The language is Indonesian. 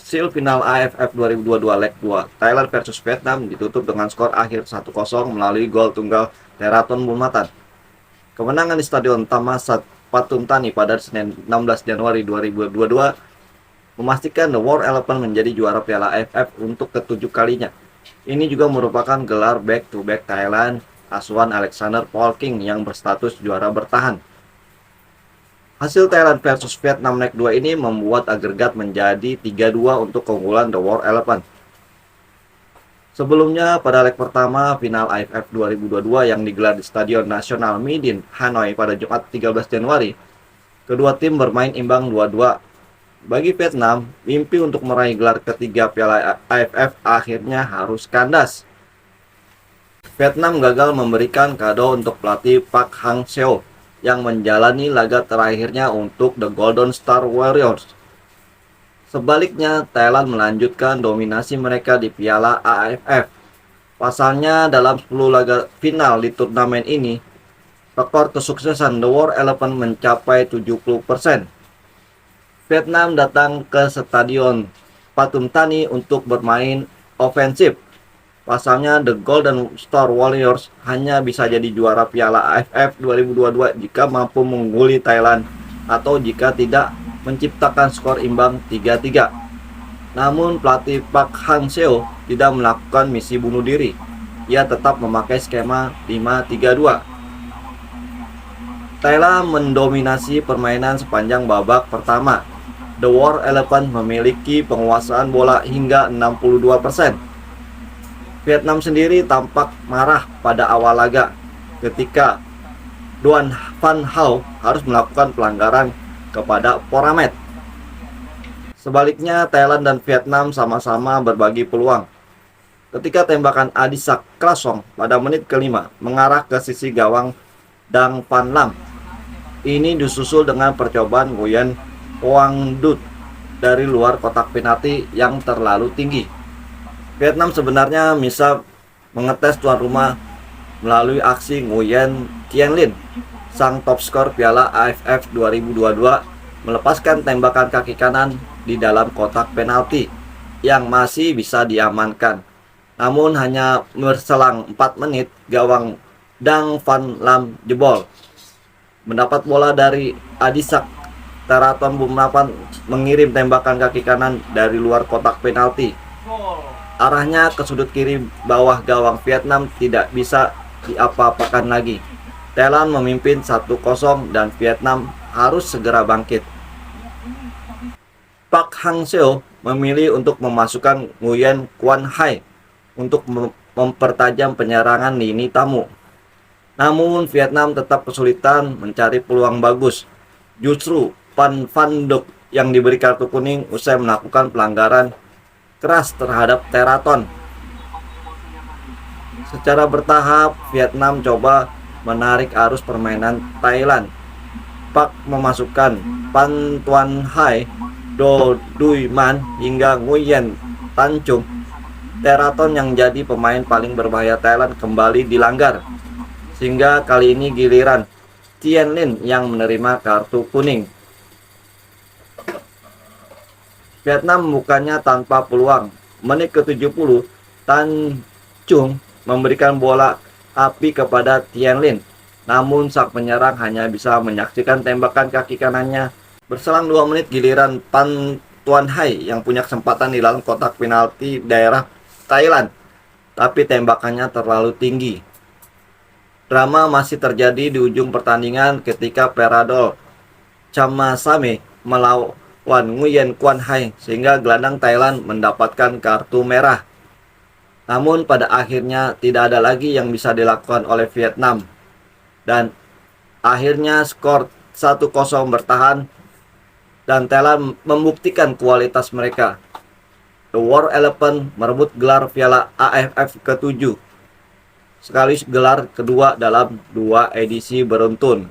Hasil final AFF 2022 leg 2 Thailand versus Vietnam ditutup dengan skor akhir 1-0 melalui gol tunggal Theraton Bumatan. Kemenangan di Stadion Thammasat Pathumthani pada Senin 16 Januari 2022 memastikan The War Elephant menjadi juara Piala AFF untuk ketujuh kalinya. Ini juga merupakan gelar back-to-back Thailand asuhan Alexander Paul King yang berstatus juara bertahan. Hasil Thailand versus Vietnam leg 2 ini membuat agregat menjadi 3-2 untuk keunggulan The War Elephant. Sebelumnya, pada leg pertama final AFF 2022 yang digelar di Stadion Nasional My Dinh, Hanoi pada Jumat 13 Januari, kedua tim bermain imbang 2-2. Bagi Vietnam, mimpi untuk meraih gelar ketiga Piala AFF akhirnya harus kandas. Vietnam gagal memberikan kado untuk pelatih Park Hang-seo yang menjalani laga terakhirnya untuk The Golden Star Warriors. Sebaliknya, Thailand melanjutkan dominasi mereka di Piala AFF. Pasalnya, dalam 10 laga final di turnamen ini, rekor kesuksesan The War Elephant mencapai 70%. Vietnam datang ke Stadion Pathumthani untuk bermain ofensif. Pasalnya, The Golden Star Warriors hanya bisa jadi juara Piala AFF 2022 jika mampu mengungguli Thailand atau jika tidak menciptakan skor imbang 3-3. Namun, pelatih Park Hang-seo tidak melakukan misi bunuh diri. Ia tetap memakai skema 5-3-2. Thailand mendominasi permainan sepanjang babak pertama. The War Elephant memiliki penguasaan bola hingga 62%. Vietnam sendiri tampak marah pada awal laga ketika Duan Van Hau harus melakukan pelanggaran kepada Poramet. Sebaliknya, Thailand dan Vietnam sama-sama berbagi peluang. Ketika tembakan Adisak Krasong pada menit kelima mengarah ke sisi gawang Dang Van Lam, ini disusul dengan percobaan Nguyen Quang Duc dari luar kotak penalti yang terlalu tinggi. Vietnam sebenarnya bisa mengetes tuan rumah melalui aksi Nguyen Thien Linh, sang top skor Piala AFF 2022, melepaskan tembakan kaki kanan di dalam kotak penalti yang masih bisa diamankan. Namun hanya berselang 4 menit, gawang Dang Van Lam jebol. Mendapat bola dari Adisak, Theraton Bumatan mengirim tembakan kaki kanan dari luar kotak penalti. Arahnya ke sudut kiri bawah gawang Vietnam tidak bisa diapa-apakan lagi. Thailand memimpin 1-0 dan Vietnam harus segera bangkit. Park Hang-seo memilih untuk memasukkan Nguyen Quan Hai untuk mempertajam penyerangan lini tamu. Namun Vietnam tetap kesulitan mencari peluang bagus. Justru Van Van Duc yang diberi kartu kuning usai melakukan pelanggaran keras terhadap Theraton. Secara bertahap, Vietnam coba menarik arus permainan Thailand. Park memasukkan Pan Tuan Hai, Do Dui Man hingga Nguyen Tan Chung. Theraton yang jadi pemain paling berbahaya Thailand kembali dilanggar, sehingga kali ini giliran Thien Linh yang menerima kartu kuning. Vietnam bukannya tanpa peluang. Menit ke-70, Tan Chung memberikan bola api kepada Thien Linh. Namun sang penyerang hanya bisa menyaksikan tembakan kaki kanannya. Berselang 2 menit giliran Pan Tuan Hai yang punya kesempatan di dalam kotak penalti daerah Thailand, tapi tembakannya terlalu tinggi. Drama masih terjadi di ujung pertandingan ketika Peradol Chamasame melawan Nguyen Quan Hai sehingga gelandang Thailand mendapatkan kartu merah. Namun pada akhirnya tidak ada lagi yang bisa dilakukan oleh Vietnam. Dan akhirnya skor 1-0 bertahan dan Thailand membuktikan kualitas mereka. The War Elephant merebut gelar Piala AFF ke-7, sekaligus gelar kedua dalam 2 edisi beruntun.